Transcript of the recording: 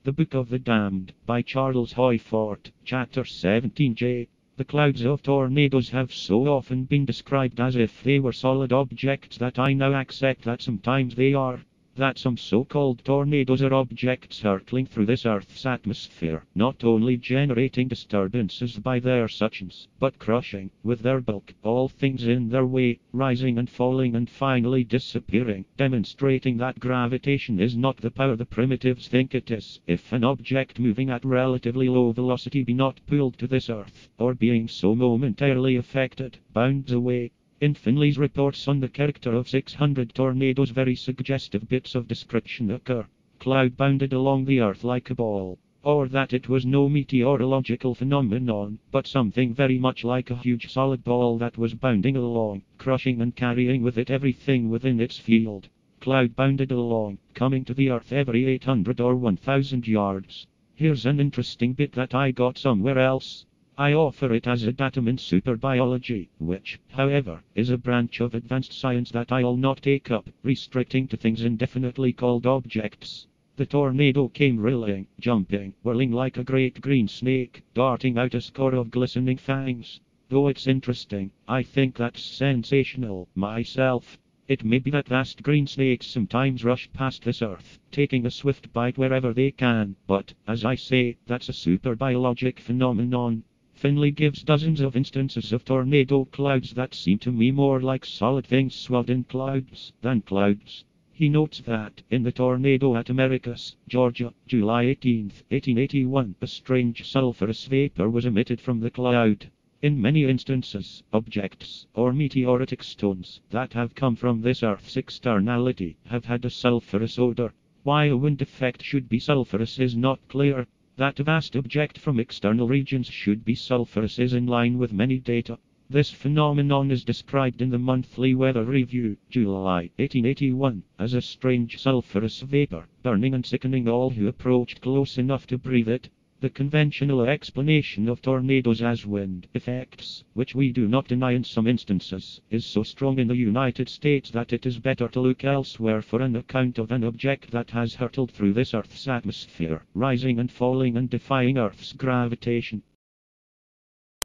The Book of the Damned, by Charles Hoyfort, Chapter 17J. The clouds of tornadoes have so often been described as if they were solid objects that I now accept that sometimes they are. That some so-called tornadoes are objects hurtling through this Earth's atmosphere, not only generating disturbances by their suctions, but crushing, with their bulk, all things in their way, rising and falling and finally disappearing, demonstrating that gravitation is not the power the primitives think it is. If an object moving at relatively low velocity be not pulled to this Earth, or being so momentarily affected, bounds away. In Finley's reports on the character of 600 tornadoes, very suggestive bits of description occur. Cloud bounded along the Earth like a ball. Or that it was no meteorological phenomenon, but something very much like a huge solid ball that was bounding along, crushing and carrying with it everything within its field. Cloud bounded along, coming to the Earth every 800 or 1000 yards. Here's an interesting bit that I got somewhere else. I offer it as a datum in superbiology, which, however, is a branch of advanced science that I'll not take up, restricting to things indefinitely called objects. The tornado came reeling, jumping, whirling like a great green snake, darting out a score of glistening fangs. Though it's interesting, I think that's sensational, myself. It may be that vast green snakes sometimes rush past this Earth, taking a swift bite wherever they can, but, as I say, that's a superbiologic phenomenon. Finley gives dozens of instances of tornado clouds that seem to me more like solid things swathed in clouds than clouds. He notes that, in the tornado at Americus, Georgia, July 18, 1881, a strange sulphurous vapor was emitted from the cloud. In many instances, objects, or meteoritic stones, that have come from this Earth's externality, have had a sulphurous odor. Why a wind effect should be sulphurous is not clear. That a vast object from external regions should be sulphurous is in line with many data. This phenomenon is described in the Monthly Weather Review, July 1881, as a strange sulphurous vapor, burning and sickening all who approached close enough to breathe it. The conventional explanation of tornadoes as wind effects, which we do not deny in some instances, is so strong in the United States that it is better to look elsewhere for an account of an object that has hurtled through this Earth's atmosphere, rising and falling and defying Earth's gravitation.